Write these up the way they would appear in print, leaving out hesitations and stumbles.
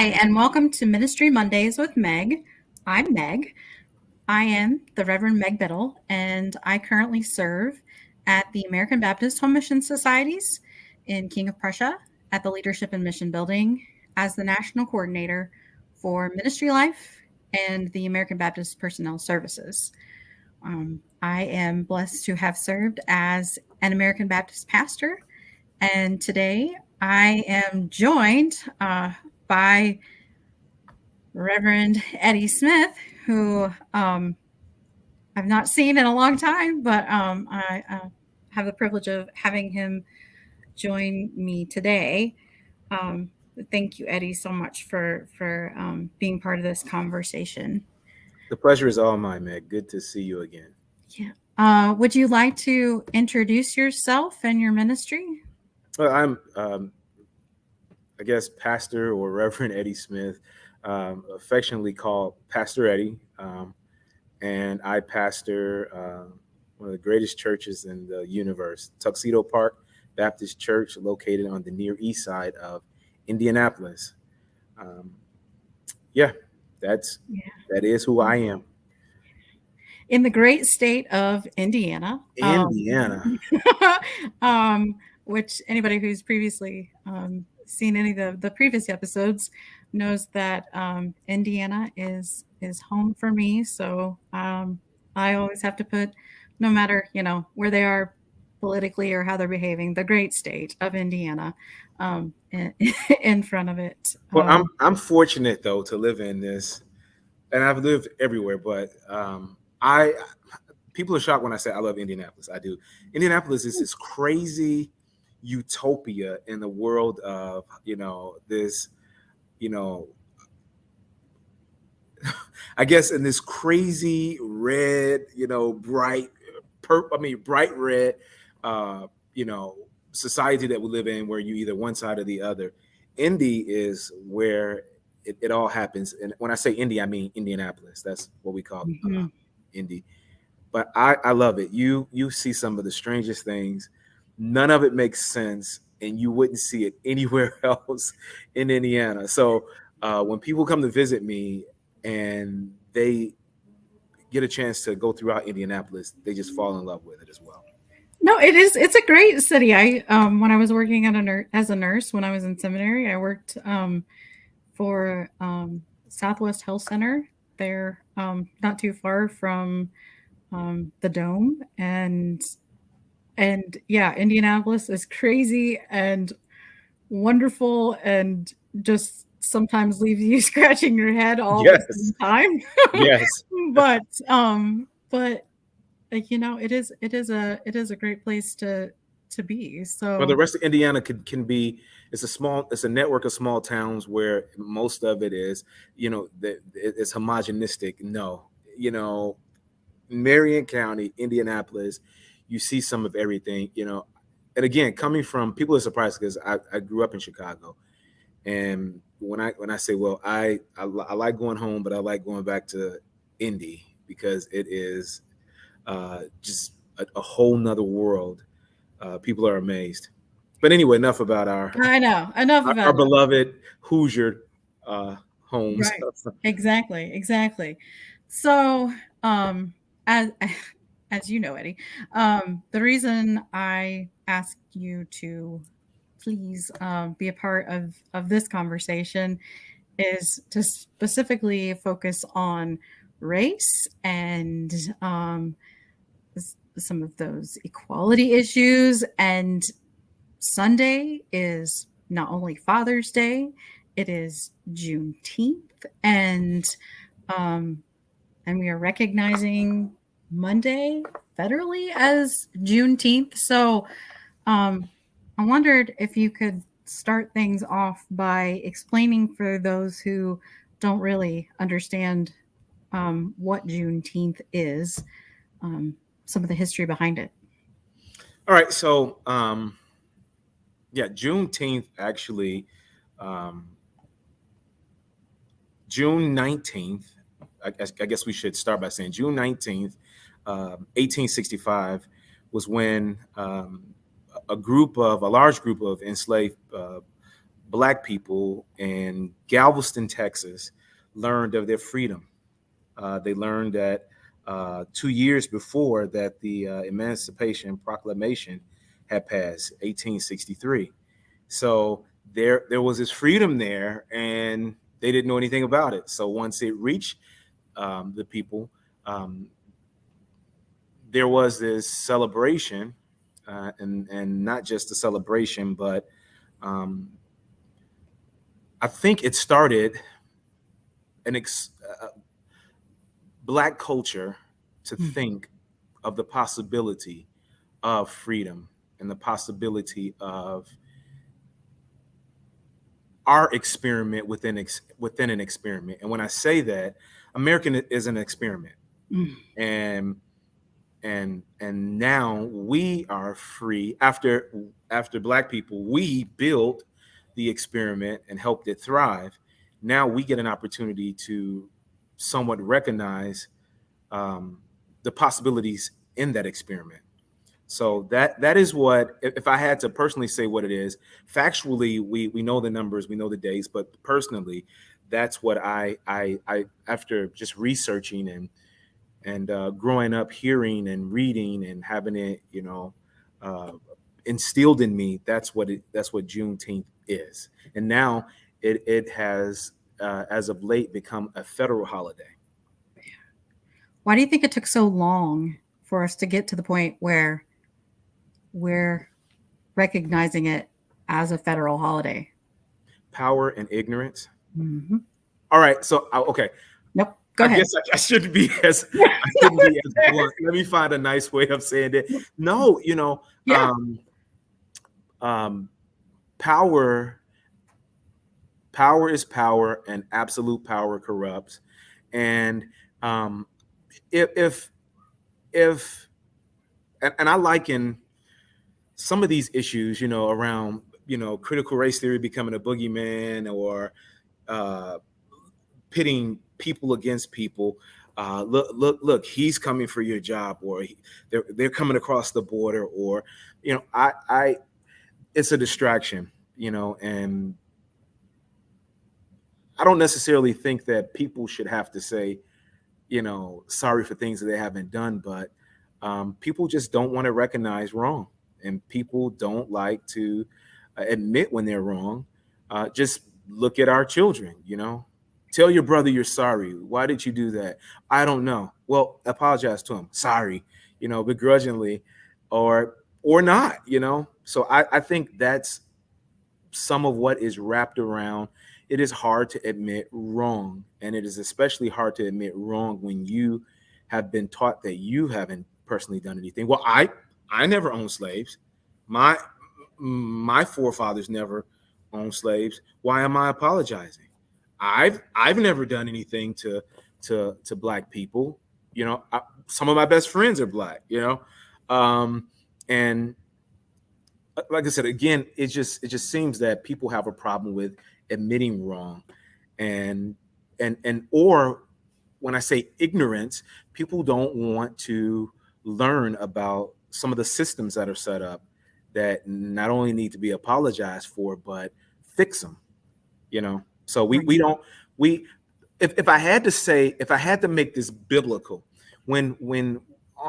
Hi, and welcome to Ministry Mondays with Meg. I'm Meg. I am the Reverend Meg Biddle, and I currently serve at the American Baptist Home Mission Societies in King of Prussia at the Leadership and Mission Building as the National Coordinator for Ministry Life and the American Baptist Personnel Services. I am blessed to have served as an American Baptist pastor, and today I am joined by Reverend Eddie Smith, who I've not seen in a long time, but I have the privilege of having him join me today. Um, Thank you, Eddie, so much for being part of this conversation. The pleasure is all mine, Meg. Good to see you again. Yeah. Would you like to introduce yourself and your ministry? Well, I'm, I guess, Pastor or Reverend Eddie Smith, affectionately called Pastor Eddie. And I pastor one of the greatest churches in the universe, Tuxedo Park Baptist Church, located on the Near East Side of Indianapolis. Um, yeah, that is who I am. In the great state of Indiana. Indiana. Which anybody who's previously seen any of the previous episodes knows that Indiana is home for me. So I always have to put, no matter where they are politically or how they're behaving, the great state of Indiana in front of it. Well, I'm fortunate though to live in this, and I've lived everywhere. But I people are shocked when I say I love Indianapolis. I do. Indianapolis is this crazy utopia in the world of this I guess in this crazy red bright red society that we live in, where you either one side or the other. Indy is where it all happens, and when I say Indy, I mean Indianapolis. That's what we call Indy. But I love it. You see some of the strangest things. None of it makes sense, and you wouldn't see it anywhere else in Indiana. So when people come to visit me and they get a chance to go throughout Indianapolis, they just fall in love with it as well. No, it is. It's a great city. I when I was working as a nurse when I was in seminary, I worked for Southwest Health Center there, not too far from the Dome, and yeah, Indianapolis is crazy and wonderful, and just sometimes leaves you scratching your head all the same time. Yes. But it is a great place to be. So well, the rest of Indiana can be. It's a network of small towns where most of it is it's homogenistic. No, Marion County, Indianapolis, you see some of everything. And again, coming from, people are surprised because I grew up in Chicago, and when I say, well, I like going home, but I like going back to Indy because it is just a whole nother world. People are amazed. But anyway, enough about our beloved Hoosier homes. Right. Exactly. So as as you know, Eddie, the reason I asked you to please be a part of this conversation is to specifically focus on race and some of those equality issues. And Sunday is not only Father's Day, it is Juneteenth, and we are recognizing Monday federally as Juneteenth. So I wondered if you could start things off by explaining for those who don't really understand what Juneteenth is, some of the history behind it. All right. So, Juneteenth actually, June 19th, I guess we should start by saying June 19th, 1865 was when a large group of enslaved Black people in Galveston, Texas, learned of their freedom. They learned that 2 years before that the Emancipation Proclamation had passed, 1863. So there was this freedom there, and they didn't know anything about it. So once it reached the people, there was this celebration, and not just a celebration, but I think it started Black culture to think of the possibility of freedom and the possibility of our experiment within an experiment. And when I say that, American is an experiment, and now we are free. After Black people, we built the experiment and helped it thrive. Now we get an opportunity to somewhat recognize the possibilities in that experiment. So that is what, if I had to personally say what it is, factually, we know the numbers, we know the days, but personally, that's what I after just researching and growing up, hearing and reading and having it, instilled in me, that's what Juneteenth is. And now it has, as of late, become a federal holiday. Why do you think it took so long for us to get to the point where we're recognizing it as a federal holiday? Power and ignorance. Mm-hmm. All right. So, okay. Nope. Go ahead. I guess I shouldn't be as blunt. Let me find a nice way of saying it. No, Yeah. Power is power, and absolute power corrupts. And if I liken some of these issues, around, critical race theory becoming a boogeyman, or pitting people against people. Look, he's coming for your job, or they're coming across the border, or, it's a distraction, and I don't necessarily think that people should have to say, sorry for things that they haven't done, but people just don't want to recognize wrong, and people don't like to admit when they're wrong. Just look at our children, Tell your brother you're sorry. Why did you do that? I don't know. Well, apologize to him. Sorry, begrudgingly, or not, So I think that's some of what is wrapped around. It is hard to admit wrong, and it is especially hard to admit wrong when you have been taught that you haven't personally done anything. Well, I never owned slaves. My forefathers never owned slaves. Why am I apologizing? I've never done anything to Black people. Some of my best friends are Black. And like I said, again, it just seems that people have a problem with admitting wrong, and or when I say ignorance, people don't want to learn about some of the systems that are set up that not only need to be apologized for, but fix them. So if I had to make this biblical, when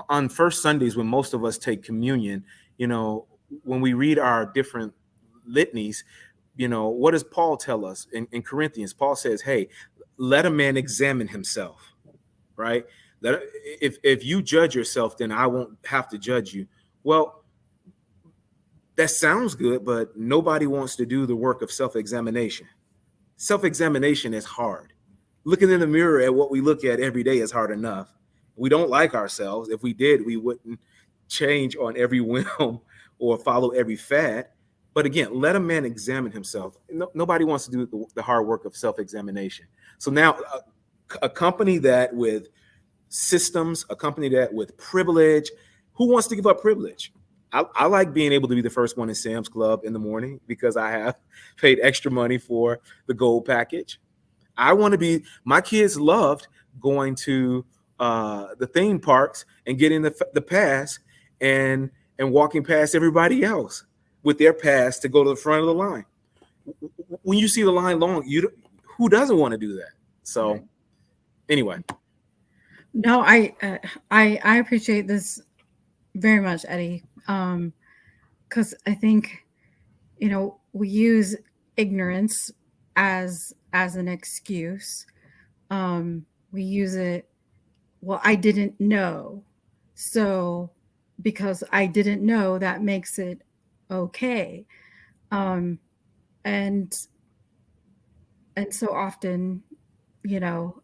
on first Sundays, when most of us take communion, when we read our different litanies, what does Paul tell us in Corinthians? Paul says, hey, let a man examine himself, right? If you judge yourself, then I won't have to judge you. Well, that sounds good, but nobody wants to do the work of self-examination. Self-examination is hard. Looking in the mirror at what we look at every day is hard enough. We don't like ourselves. If we did, we wouldn't change on every whim or follow every fad. But again, let a man examine himself. Nobody wants to do the hard work of self-examination. So now accompany that with systems, accompany that with privilege. Who wants to give up privilege? I like being able to be the first one in Sam's Club in the morning because I have paid extra money for the gold package. I want to be, my kids loved going to the theme parks and getting the pass and walking past everybody else with their pass to go to the front of the line. when you see the line long, who doesn't want to do that? So Right. anyway, No, I appreciate this very much, Eddie. Because I think, we use ignorance as an excuse. We use it, well, I didn't know. So because I didn't know, that makes it okay. Um, and so often, you know,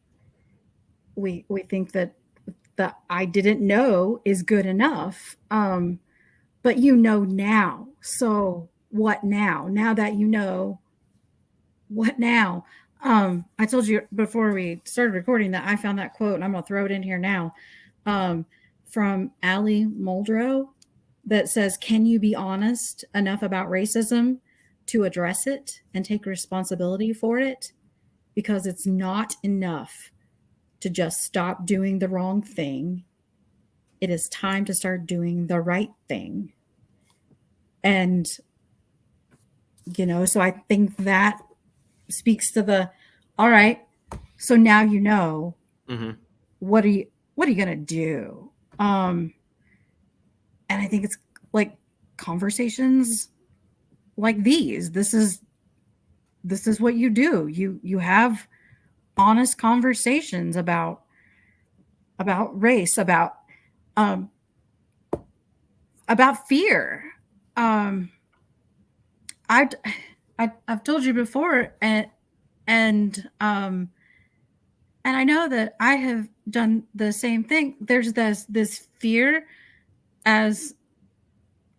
we think that the I didn't know is good enough. But now. So what now? Now that you know, what now? I told you before we started recording that I found that quote, and I'm gonna throw it in here now, um, from Ali Muldrow, that says, "Can you be honest enough about racism to address it and take responsibility for it? Because it's not enough to just stop doing the wrong thing. It is time to start doing the right thing." And so I think that speaks to the, all right, so now you know, mm-hmm. what are you gonna do? um and I think it's like conversations like these. This is what you do. You have honest conversations about race, um about fear. um I I've told you before, and and I know that I have done the same thing. There's this fear as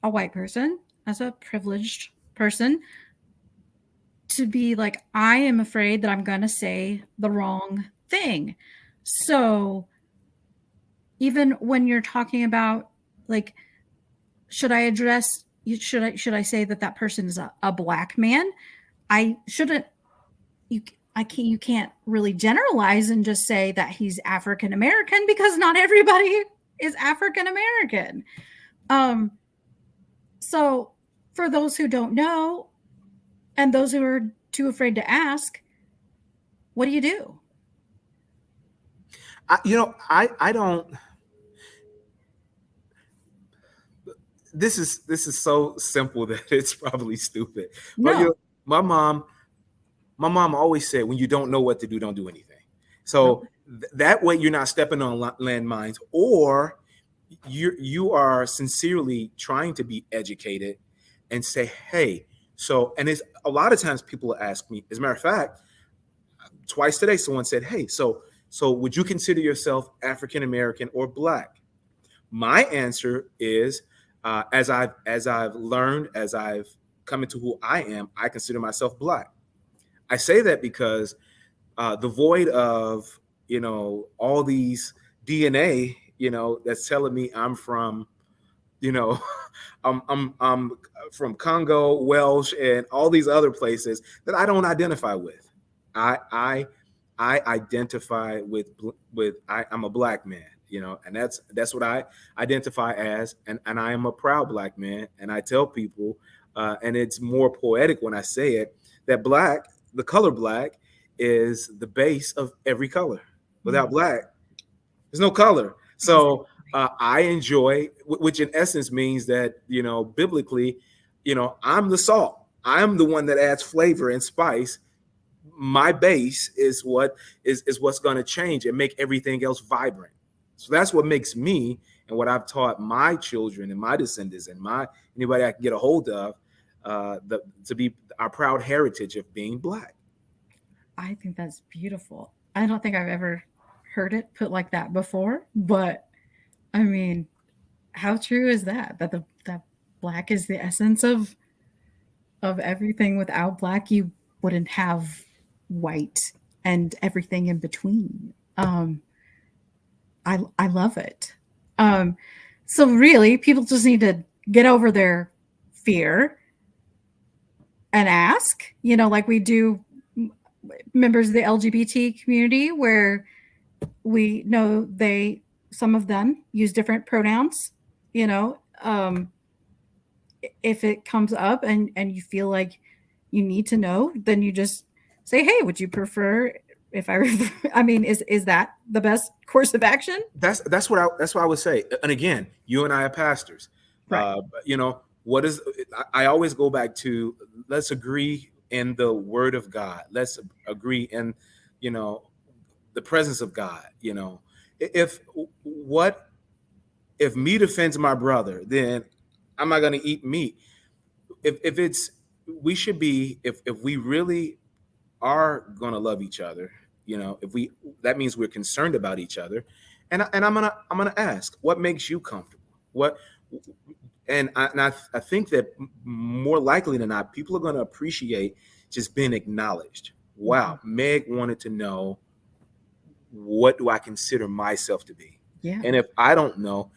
a white person, as a privileged person, to be like, I am afraid that I'm going to say the wrong thing. So even when you're talking about, like, should I address, should I say that that person is a black man? I shouldn't. You can't really generalize and just say that he's African American, because not everybody is African American. So for those who don't know, and those who are too afraid to ask, what do you do? I don't. This is so simple that it's probably stupid. But No. my mom always said, when you don't know what to do, don't do anything. So that way you're not stepping on landmines, or you are sincerely trying to be educated and say, hey, so, and it's a lot of times people ask me, as a matter of fact, twice today someone said, hey, so would you consider yourself African American or black? My answer is, as I've learned, as I've come into who I am, I consider myself black. I say that because the void of, all these DNA, that's telling me I'm from, you know, I'm from Congo, Welsh, and all these other places that I don't identify with. I identify with I'm a black man, and that's what I identify as, and I am a proud black man. And I tell people, and it's more poetic when I say it, that black, the color black, is the base of every color. Without black, there's no color. So I enjoy, which in essence means that, biblically, I'm the salt. I'm the one that adds flavor and spice. My base is what's going to change and make everything else vibrant. So that's what makes me, and what I've taught my children and my descendants and anybody I can get a hold of, to be our proud heritage of being black. I think that's beautiful. I don't think I've ever heard it put like that before, but I mean, how true is that? That black is the essence of everything. Without black, you wouldn't have white and everything in between. I love it. So really, people just need to get over their fear and ask, like we do members of the LGBT community, where we know some of them use different pronouns. If it comes up and you feel like you need to know, then you just say, hey, would you prefer if I mean, is that the best course of action? That's what I would say. And again, you and I are pastors. Right. You know, what is I always go back to, let's agree in the word of God. Let's agree in, you know, the presence of God. You know, if what if meat offends my brother, then I'm not going to eat meat. If it's we should be if we really are going to love each other, you know, if we that means we're concerned about each other, and I'm gonna ask, what makes you comfortable? What I think that more likely than not, people are going to appreciate just being acknowledged. Mm-hmm. Wow, Meg wanted to know, what do I consider myself to be? Yeah. And if I don't know,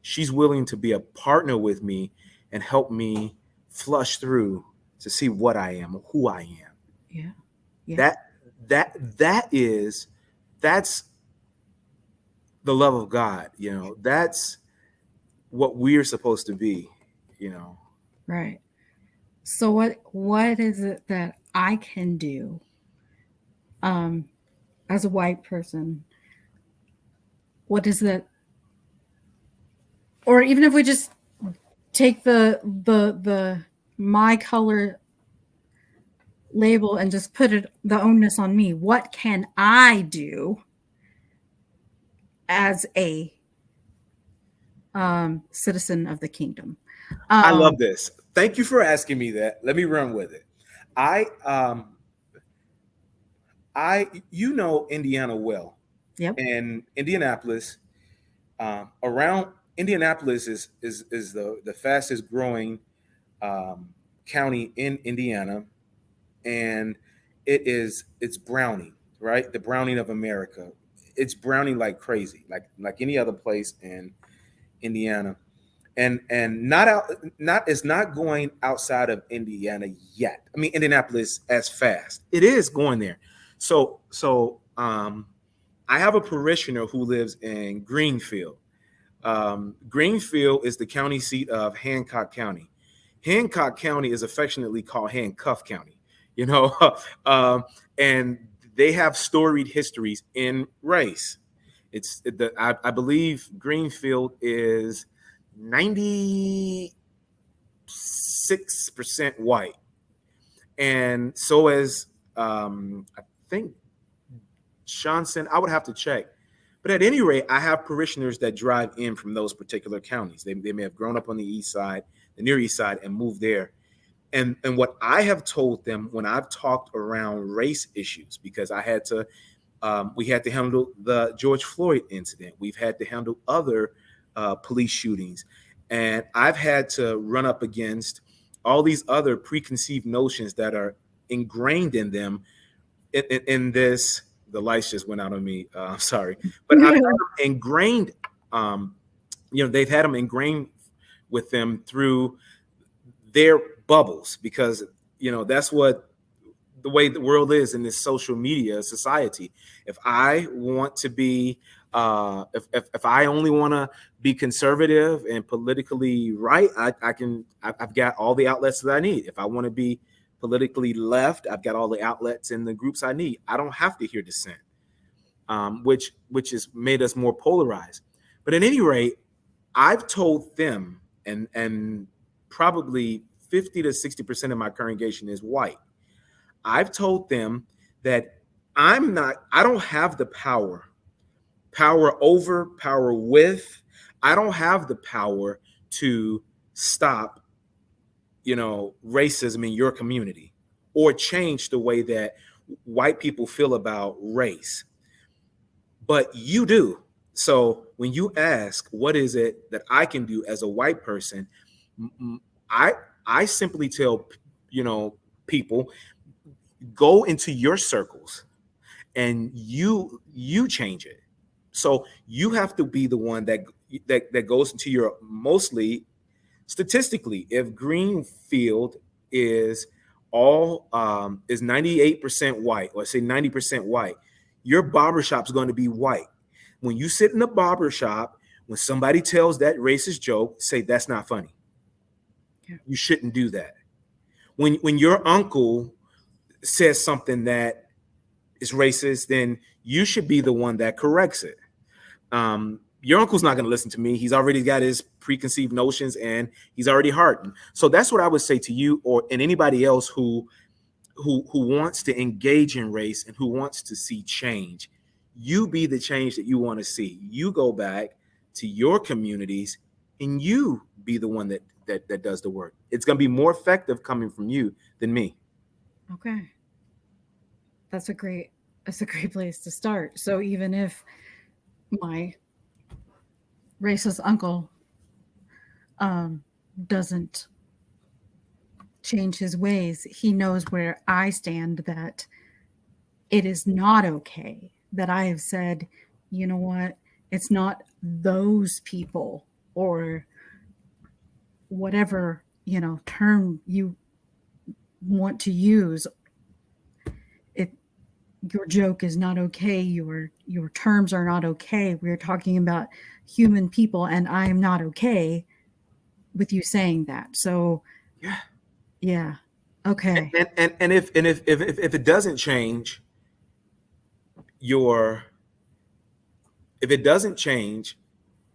she's willing to be a partner with me and help me flush through to see what I am, who I am. Yeah. Yeah. That that is that's the love of God. You know, that's what we're supposed to be. You know, Right. So what is it that I can do um as a white person? What is it, or even if we just take the my color label and just put it the onus on me, what can I do as a citizen of the kingdom? I love um this. Thank you for asking me that. Let me run with it. I you know Indiana well, yep. and Indianapolis, around Indianapolis is the fastest growing um, county in Indiana, and it's browning, right? The browning of America. It's browning like crazy, like any other place in Indiana, and not it's not going outside of Indiana yet. I mean, Indianapolis as fast. It is going there. So I have a parishioner who lives in Greenfield. Greenfield is the county seat of Hancock County. Hancock County is affectionately called Handcuff County, you know, and they have storied histories in race. I believe Greenfield is 96% white, and so as I think Johnson. I would have to check. But at any rate, I have parishioners that drive in from those particular counties. They may have grown up on the east side, the near east side, and moved there. And what I have told them when I've talked around race issues, because we had to handle the George Floyd incident. We've had to handle other police shootings. And I've had to run up against all these other preconceived notions that are ingrained in them in this. The lights just went out on me. I'm sorry. But I've had them ingrained, they've had them ingrained with them through their bubbles, because, that's what the way the world is in this social media society. If I want to be, if I only want to be conservative and politically right, I've got all the outlets that I need. If I want to be politically left, I've got all the outlets and the groups I need. I don't have to hear dissent, which has made us more polarized. But at any rate, I've told them, and probably 50 to 60% of my congregation is white. I've told them that I don't have the power over, power with. I don't have the power to stop, racism in your community or change the way that white people feel about race. But you do. So when you ask, what is it that I can do as a white person? I simply tell, people, go into your circles and you change it. So you have to be the one that goes into your, mostly statistically, if Greenfield is 98% white, or say 90% white, your barbershop's going to be white. When you sit in a barbershop, when somebody tells that racist joke, say, that's not funny. Yeah. You shouldn't do that. when your uncle says something that is racist, then you should be the one that corrects it. Your uncle's not going to listen to me. He's already got his preconceived notions and he's already hardened. So that's what I would say to you, and anybody else who wants to engage in race and who wants to see change. You be the change that you want to see. You go back to your communities and you be the one that does the work. It's going to be more effective coming from you than me. Okay. That's a great place to start. So even if my racist uncle doesn't change his ways, he knows where I stand, that it is not okay, that I have said, you know what, it's not those people or whatever, term you want to use. Your joke is not okay. Your terms are not okay. We're talking about human people, and I am not okay with you saying that. So, yeah, okay. And if it doesn't change if it doesn't change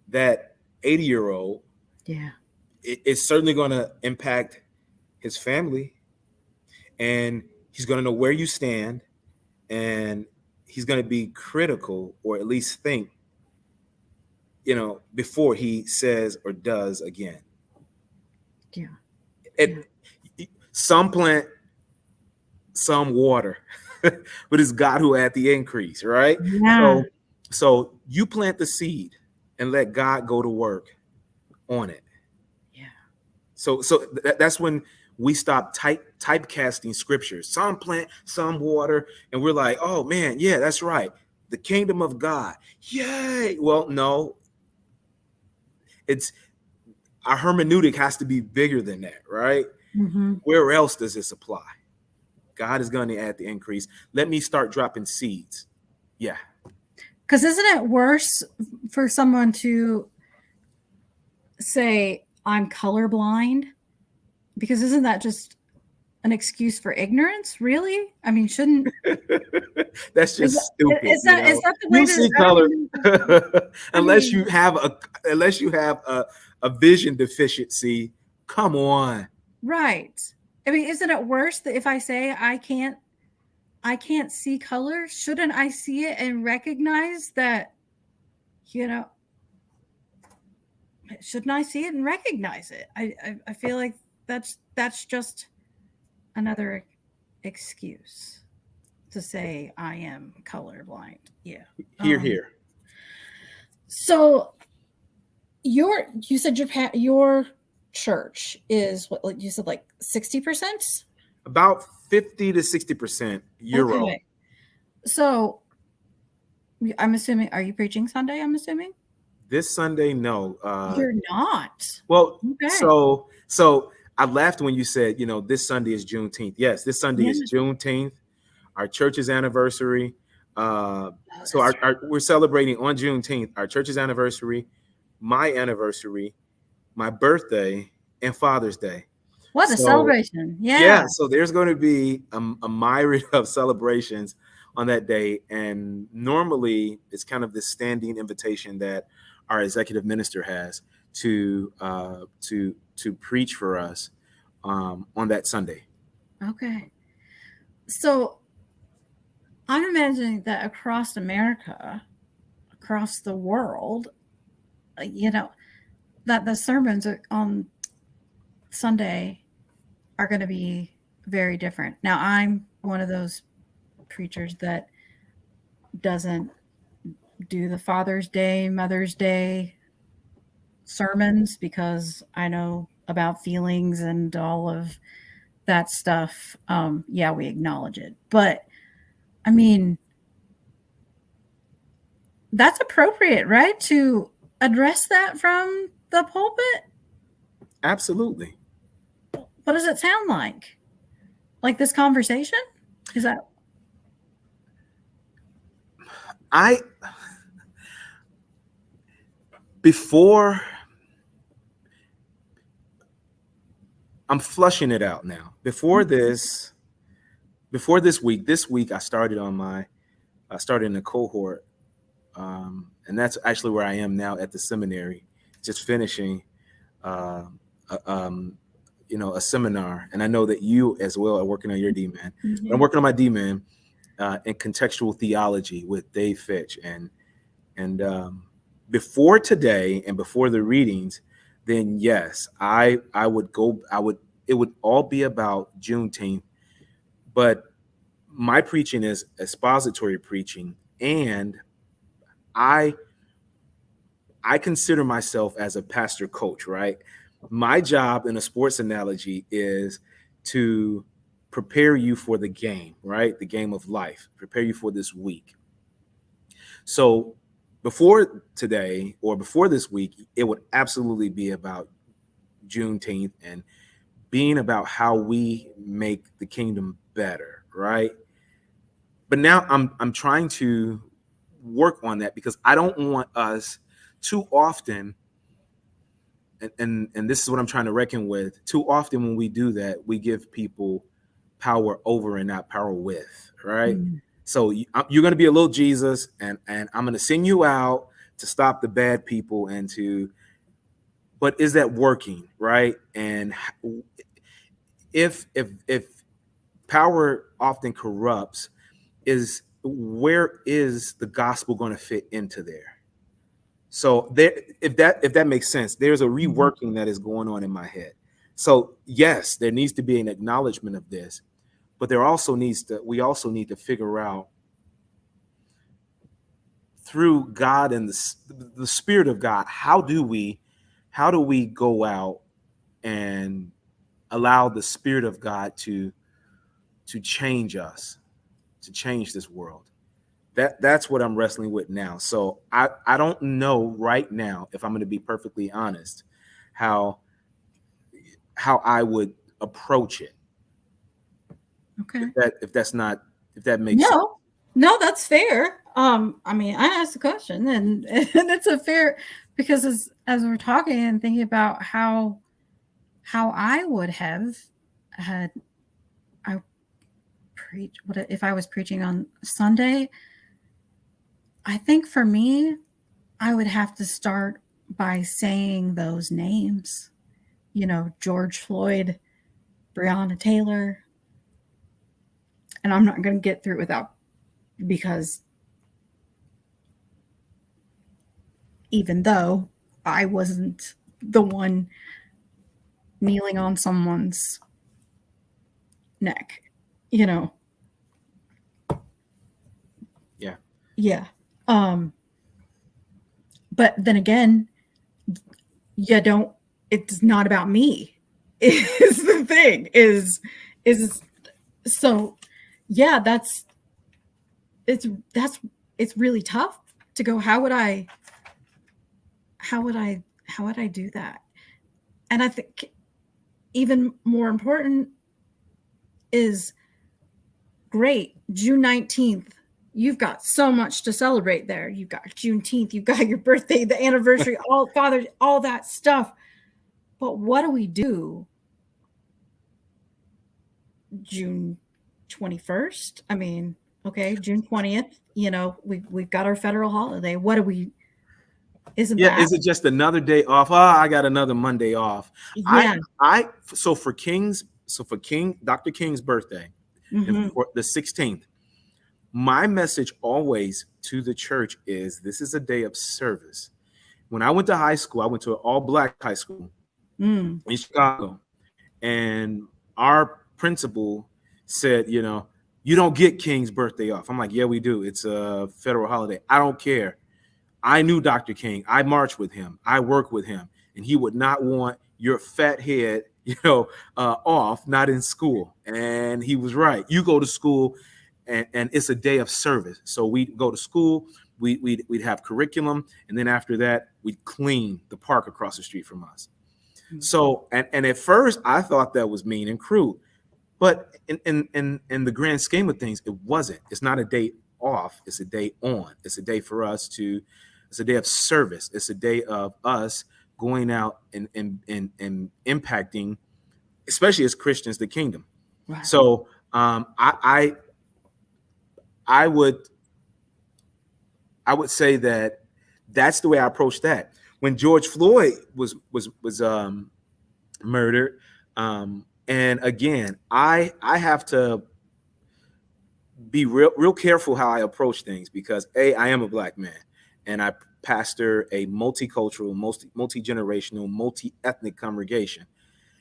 that 80-year-old, it's certainly going to impact his family, and he's going to know where you stand. And he's going to be critical, or at least think, before he says or does again. Yeah. Some plant, some water, but it's God who had the increase, right? Yeah. So you plant the seed and let God go to work on it. Yeah. So that's when we stop typecasting scriptures. Some plant, some water, and we're like, oh man, yeah, that's right. The kingdom of God. Yay. Well, no. It's our hermeneutic has to be bigger than that, right? Mm-hmm. Where else does this apply? God is going to add the increase. Let me start dropping seeds. Yeah. Because isn't it worse for someone to say, I'm colorblind? Because isn't that just an excuse for ignorance? Really? I mean, shouldn't that's just stupid. Is that the way you see color unless you have a vision deficiency? Come on. Right. I mean, isn't it worse that if I say I can't see color? Shouldn't I see it and recognize that? Shouldn't I see it and recognize it? I feel like that's just another excuse to say I am colorblind. Yeah. Here. So you said your church is what, like you said, like 60%? About 50 to 60% Euro. Okay. So I'm assuming, are you preaching Sunday? I'm assuming this Sunday. No, you're not. Well, okay. So I laughed when you said, this Sunday is Juneteenth. Yes, this Sunday is Juneteenth, our church's anniversary. So we're celebrating on Juneteenth, our church's anniversary, my anniversary, my birthday, and Father's Day. What a celebration. Yeah. So there's going to be a myriad of celebrations on that day. And normally it's kind of this standing invitation that our executive minister has to preach for us on that Sunday. Okay. So I'm imagining that across America, across the world, that the sermons on Sunday are going to be very different. Now, I'm one of those preachers that doesn't do the Father's Day, Mother's Day sermons because I know about feelings and all of that stuff. We acknowledge it. But, I mean, that's appropriate, right? To address that from the pulpit? Absolutely. What does it sound like? Like this conversation? Is that? I'm flushing it out now. Before this week I started in a cohort, and that's actually where I am now at the seminary, just finishing uh, a seminar. And I know that you as well are working on your D-Man. But I'm working on my D-Man in contextual theology with Dave Fitch. And before today and before the readings, then yes, it would all be about Juneteenth, but my preaching is expository preaching, and I consider myself as a pastor coach, right? My job in a sports analogy is to prepare you for the game, right? The game of life, prepare you for this week. So before today or before this week, it would absolutely be about Juneteenth and being about how we make the kingdom better, right? But now I'm trying to work on that because I don't want us too often, and this is what I'm trying to reckon with. Too often when we do that, we give people power over and not power with, right? So you're going to be a little Jesus, and I'm going to send you out to stop the bad people but is that working, right? And if power often corrupts, where is the gospel going to fit into there? So there, if that makes sense, there's a reworking that is going on in my head. So yes, there needs to be an acknowledgement of this, but we also need to figure out through God and the Spirit of God, how do we go out and allow the Spirit of God to change us, to change this world? That's what I'm wrestling with now. So I don't know right now, if I'm going to be perfectly honest, how I would approach it. Okay. If that makes sense. No, that's fair. I mean, I asked the question, and it's a fair, because as we're talking and thinking about how I would have had what if I was preaching on Sunday. I think for me, I would have to start by saying those names, George Floyd, Breonna Taylor, and I'm not going to get through it because even though I wasn't the one kneeling on someone's neck, Yeah. Yeah. But then again, it's not about me is the thing is so yeah, it's really tough to go, how would I do that? And I think even more important is, great, June 19th, you've got so much to celebrate there. You've got Juneteenth, you've got your birthday, the anniversary, all that stuff. But what do we do June 21st? I mean, okay, June 20th, we've got our federal holiday. What do we, is it just another day off? I got another Monday off. Yeah. So for Dr. King's birthday, for the 16th, my message always to the church is, this is a day of service. When I went to high school, I went to an all-black high school in Chicago, and our principal said, you don't get King's birthday off. I'm like, yeah, we do. It's a federal holiday. I don't care. I knew Dr. King. I marched with him. I worked with him, and he would not want your fat head, off, not in school. And he was right. You go to school, and it's a day of service. So we'd go to school, we'd have curriculum, and then after that, we'd clean the park across the street from us. So, and at first, I thought that was mean and crude, but in the grand scheme of things, it wasn't. It's not a day off. It's a day on. It's a day for us it's a day of service. It's a day of us going out and impacting especially as Christians, the kingdom. Right. So I would say that that's the way I approach that. When George Floyd was murdered, and again, I have to be real careful how I approach things, because I am a Black man, and I pastor a multicultural, multi-generational, multi-ethnic congregation.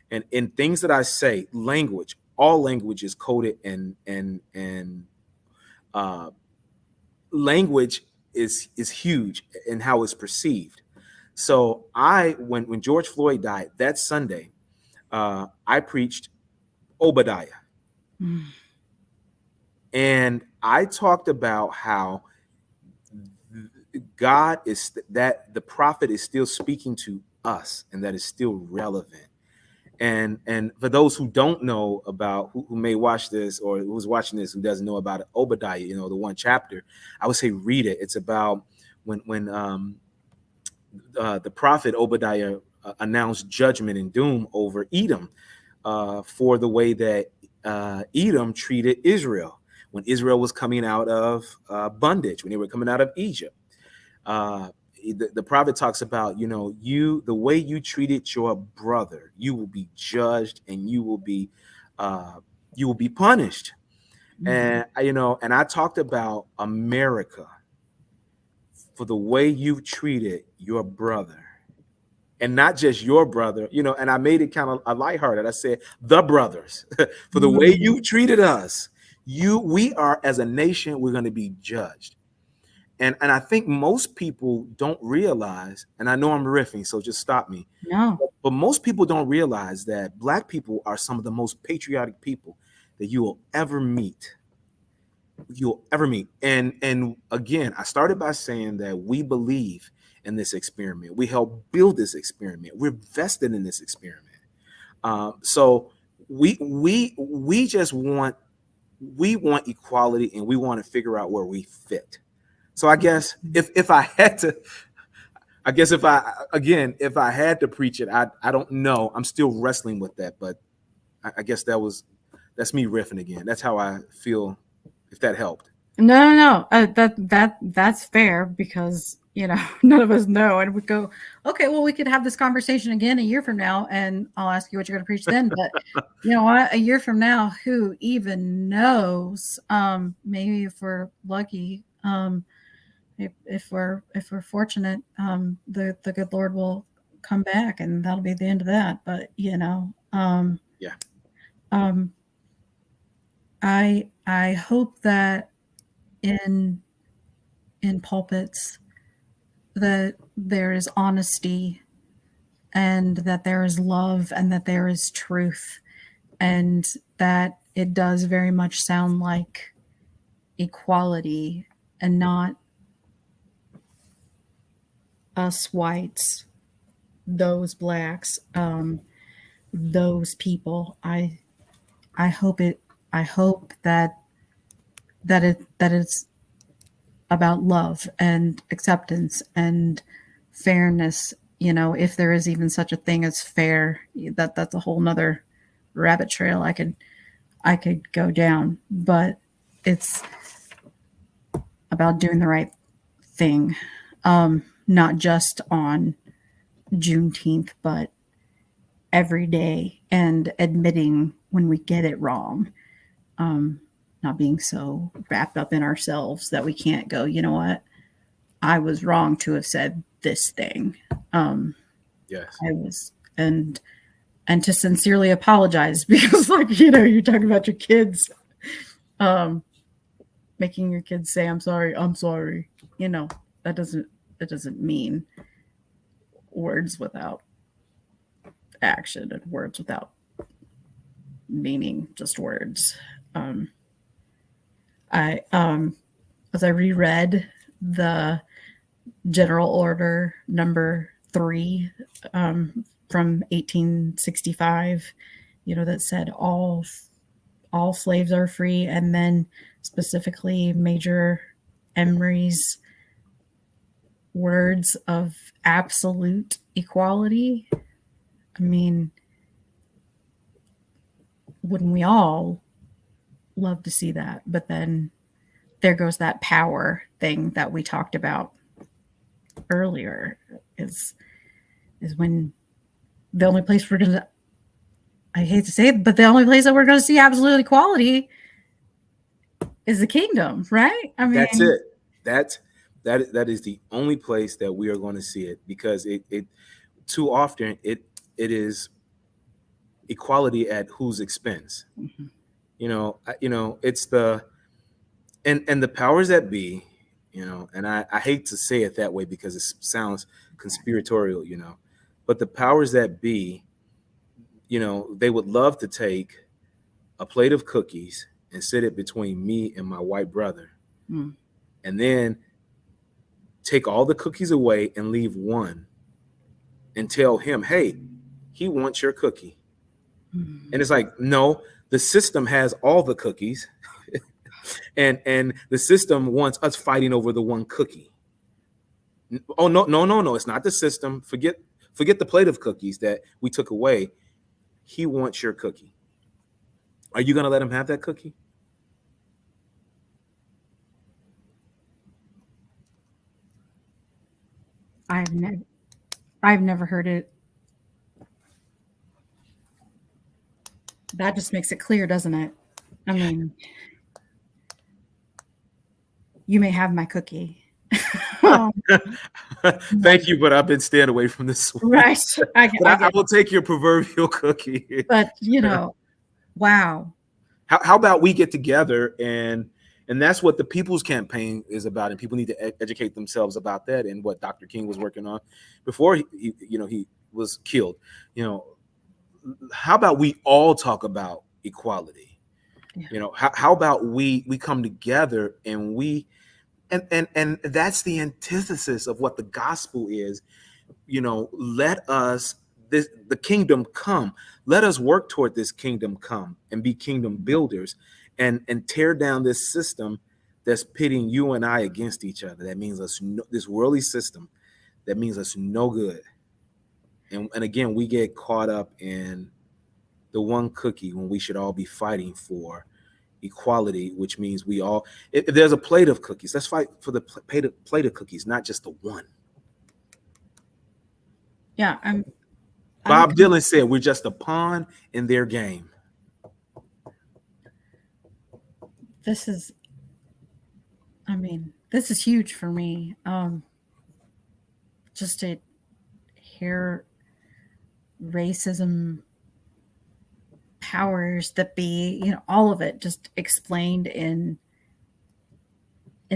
And in things that I say, language, all language is coded, and language is huge in how it's perceived. So when George Floyd died that Sunday, I preached Obadiah. Mm. And I talked about how God is, that the prophet is still speaking to us, and that is still relevant. And for those who don't know about, who may watch this, or who's watching this who doesn't know about it, Obadiah, the one chapter, I would say read it. It's about when the prophet Obadiah announced judgment and doom over Edom, for the way that Edom treated Israel when Israel was coming out of bondage, when they were coming out of Egypt. The prophet talks about, the way you treated your brother, you will be judged, and you will be punished. And and I talked about America, for the way you've treated your brother, and not just your brother, and I made it kind of a lighthearted. I said, the brothers, for the way you treated us, we are, as a nation, we're going to be judged. And I think most people don't realize, and I know I'm riffing, so just stop me. No. But most people don't realize that Black people are some of the most patriotic people that you will ever meet. And again, I started by saying that we believe in this experiment. We help build this experiment. We're vested in this experiment. So we just want equality, and we want to figure out where we fit. So I guess if I had to, if I had to preach it, I don't know. I'm still wrestling with that, but I guess that's me riffing again. That's how I feel. If that helped. No. That's fair, because none of us know, and we go, okay, well, we could have this conversation again a year from now, and I'll ask you what you're going to preach then. But you know what? A year from now, who even knows? Maybe if we're lucky, if we're fortunate, the good Lord will come back, and that'll be the end of that. But yeah. I hope that in pulpits that there is honesty, and that there is love, and that there is truth, and that it does very much sound like equality, and not us whites, those Blacks, those people. I hope that it's about love and acceptance and fairness. If there is even such a thing as fair, that's a whole nother rabbit trail I could go down. But it's about doing the right thing, not just on Juneteenth, but every day, and admitting when we get it wrong. Not being so wrapped up in ourselves that we can't go, you know what? I was wrong to have said this thing. Yes. I was, and to sincerely apologize, because you're talking about your kids, making your kids say, I'm sorry. That doesn't mean words without action, and words without meaning, just words. As I reread the General Order number 3 from 1865, that said all slaves are free, and then specifically Major Emory's words of absolute equality. I mean, wouldn't we all love to see that? But then there goes that power thing that we talked about earlier is when the only place we're going to, I hate to say it, but the only place that we're going to see absolute equality is the kingdom, right? I mean, That's it. That is the only place that we are going to see it, because it too often it is equality at whose expense. mhm. It's the and the powers that be, and I hate to say it that way because it sounds conspiratorial, but the powers that be, they would love to take a plate of cookies and sit it between me and my white brother, Mm. and then take all the cookies away and leave one and tell him, hey, he wants your cookie. Mm. And it's like, no, the system has all the cookies. and the system wants us fighting over the one cookie. Oh, no, it's not the system. Forget the plate of cookies that we took away. He wants your cookie. Are you going to let him have that cookie? I've never heard it. That just makes it clear, doesn't it? I mean, you may have my cookie. Thank you, but I've been staying away from this one. Right. But I will take your proverbial cookie. But wow. How about we get together and that's what the People's Campaign is about, and people need to educate themselves about that and what Dr. King was working on before he was killed. How about we all talk about equality? Yeah. How about we come together and we and that's the antithesis of what the gospel is. Let us the kingdom come. Let us work toward this kingdom come and be kingdom builders and tear down this system that's pitting you and I against each other. That means this worldly system that means us no good. And again, we get caught up in the one cookie when we should all be fighting for equality, which means we all, if there's a plate of cookies, let's fight for the plate of cookies, not just the one. Yeah, Bob Dylan said we're just a pawn in their game. This is huge for me. Just to hear racism, powers that be, all of it just explained in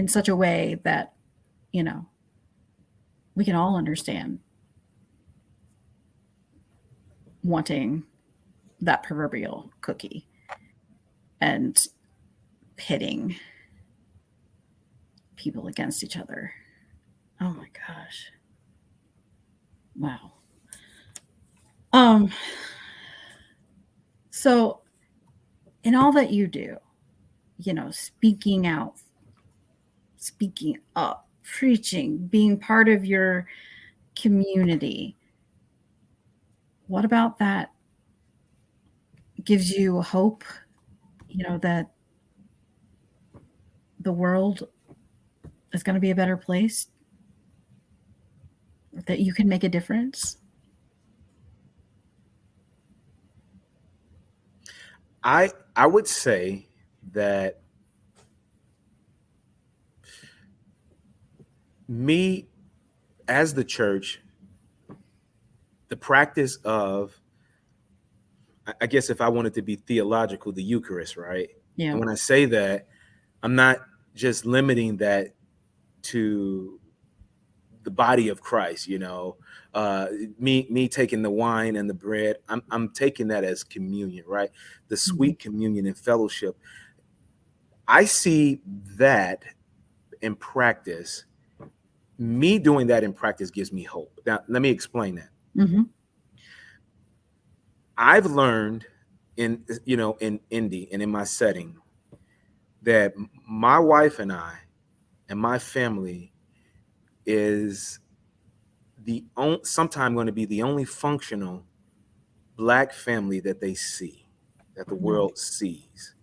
such a way that, we can all understand wanting that proverbial cookie and pitting people against each other. Oh my gosh. Wow. So in all that you do, speaking out, speaking up, preaching, being part of your community, what about that gives you hope, that the world is going to be a better place, that you can make a difference? I would say that me as the church, the practice of, I guess if I wanted to be theological, the Eucharist, right? Yeah. And when I say that, I'm not just limiting that to the body of Christ, me taking the wine and the bread, I'm taking that as communion, right? The sweet communion and fellowship. I see that in practice. Me doing that in practice gives me hope. Now, let me explain that. Mm-hmm. I've learned in Indy and in my setting that my wife and I and my family is sometime going to be the only functional Black family that they see. that the world sees.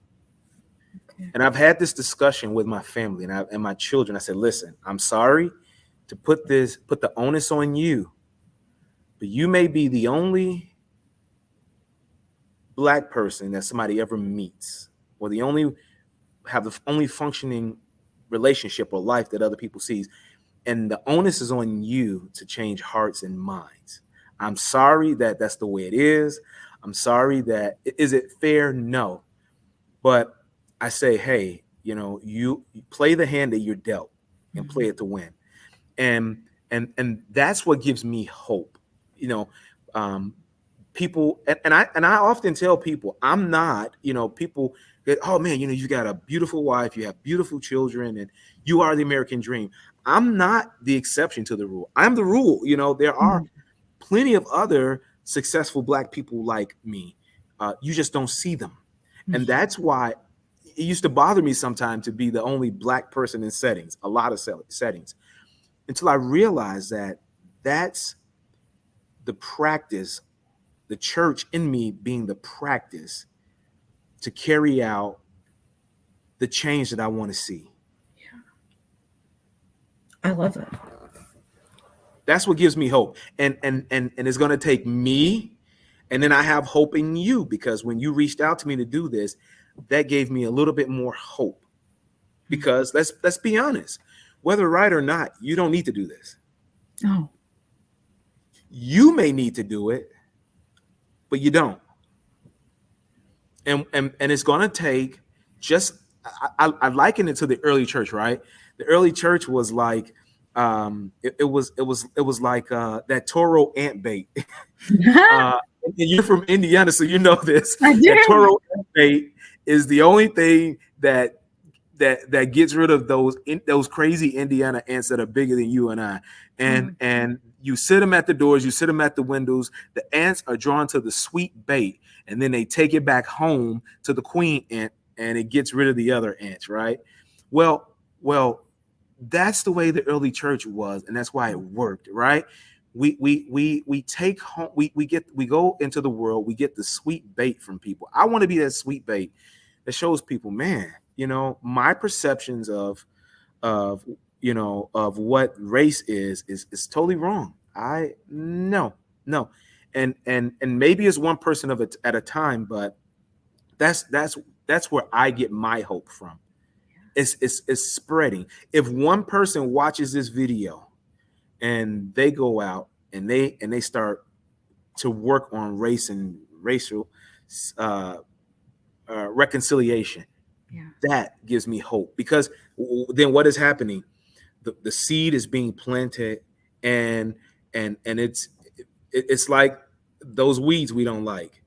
Okay. And I've had this discussion with my family and my children. I said, listen, I'm sorry to put the onus on you, but you may be the only Black person that somebody ever meets, or the only functioning relationship or life that other people sees. And the onus is on you to change hearts and minds. I'm sorry that that's the way it is. I'm sorry that, is it fair? No. But I say, hey, you play the hand that you're dealt and play it to win. And that's what gives me hope. People, and I often tell people, I'm not, people that, oh man, you've got a beautiful wife, you have beautiful children, and you are the American dream. I'm not the exception to the rule. I'm the rule. There are plenty of other successful Black people like me. You just don't see them. And that's why it used to bother me sometimes to be the only Black person in a lot of settings, until I realized that that's the practice, the church in me being the practice to carry out the change that I want to see. Yeah. I love it. That's what gives me hope. And it's going to take me, and then I have hope in you, because when you reached out to me to do this, that gave me a little bit more hope. Because let's be honest, whether right or not, you don't need to do this. Oh. You may need to do it, but you don't. And it's going to take I liken it to the early church, right? The early church was like, it was like that Toro ant bait. And you're from Indiana, so you know this. I do. That Toro ant bait is the only thing that gets rid of those crazy Indiana ants that are bigger than you and I. And you sit them at the doors, you sit them at the windows. The ants are drawn to the sweet bait, and then they take it back home to the queen ant, and it gets rid of the other ants, right? Well, that's the way the early church was, and that's why it worked, right? We take home, we go into the world, we get the sweet bait from people. I want to be that sweet bait that shows people, man, my perceptions of what race is totally wrong. No. And maybe it's one person at a time, but that's where I get my hope from. It's spreading. If one person watches this video and they go out and they start to work on race and racial reconciliation, that gives me hope, because then what is happening? The seed is being planted, and it's like those weeds we don't like.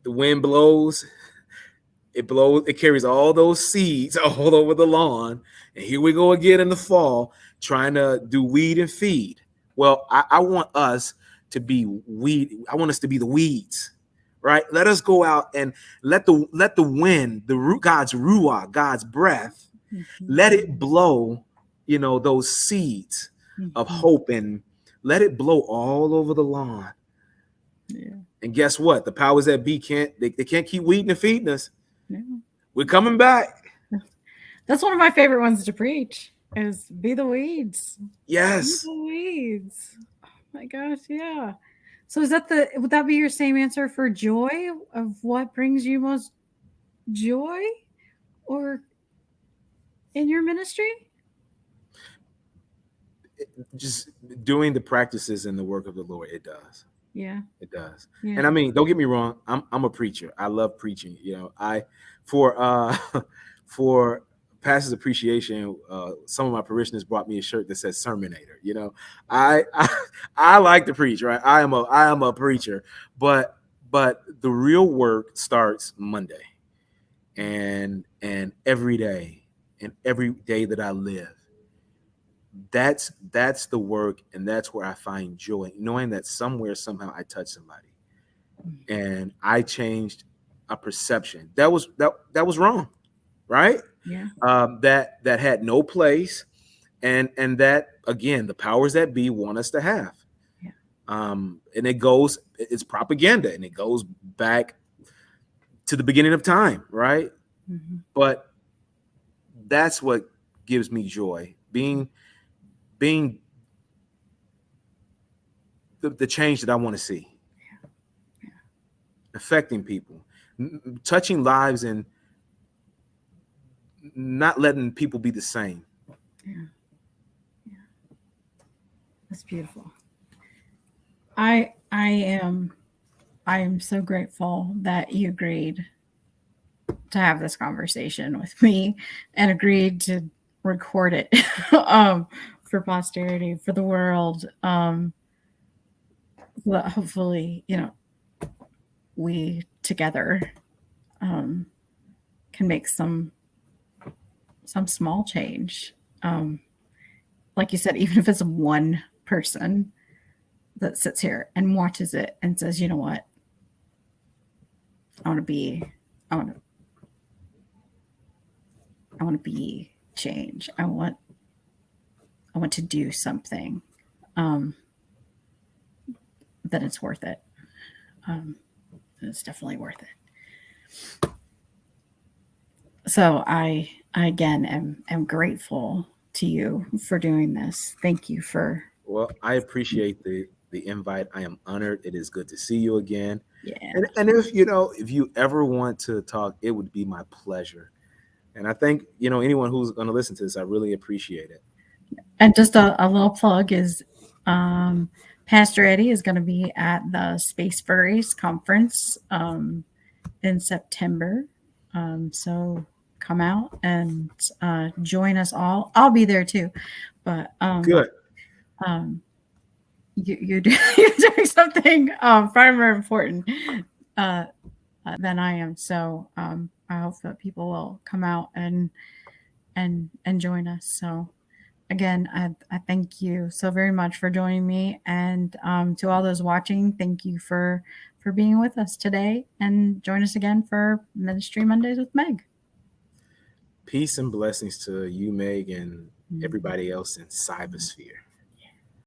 The wind blows, it carries all those seeds all over the lawn, and here we go again in the fall trying to do weed and feed. Well, I want us to be weed. I want us to be the weeds, right? Let us go out and let the wind, God's ruach, God's breath, let it blow, those seeds of hope, and let it blow all over the lawn. Yeah. And guess what? The powers that be can't keep weeding and feeding us. Yeah. We're coming back. That's one of my favorite ones to preach, is be the weeds. Yes. Be the weeds. Oh my gosh, yeah. So would that be your same answer for joy, of what brings you most joy or in your ministry? Just doing the practices and the work of the Lord, it does. Yeah, it does. Yeah. And I mean, don't get me wrong, I'm a preacher. I love preaching. For Pastor's Appreciation, some of my parishioners brought me a shirt that says Sermonator. I like to preach, right? I am a preacher, but the real work starts Monday, and every day, and every day that I live. That's the work, and that's where I find joy, knowing that somewhere, somehow, I touched somebody, and I changed a perception that was wrong, right? Yeah. That had no place, and that, again, the powers that be want us to have. Yeah. And it's propaganda, and it goes back to the beginning of time, right? Mm-hmm. But that's what gives me joy, being the change that I want to see, affecting people, touching lives, and not letting people be the same. Yeah. Yeah. That's beautiful. I am so grateful that you agreed to have this conversation with me and agreed to record it for posterity, for the world. But hopefully, we together can make some small change. Like you said, even if it's one person that sits here and watches it and says, you know what, I want to be change. I want to do something. Then it's worth it. It's definitely worth it. So I again am grateful to you for doing this. Thank you for. Well, I appreciate the invite. I am honored. It is good to see you again. Yeah. And if you ever want to talk, it would be my pleasure. And I think anyone who's going to listen to this, I really appreciate it. And just a little plug is Pastor Eddie is going to be at the Space Furries conference in September. So come out and join us all. I'll be there too. But good. You're doing something far more important than I am. So I hope that people will come out and join us. So again, I thank you so very much for joining me, and to all those watching, thank you for being with us today, and join us again for Ministry Mondays with Meg. Peace and blessings to you, Meg, and everybody else in cybersphere.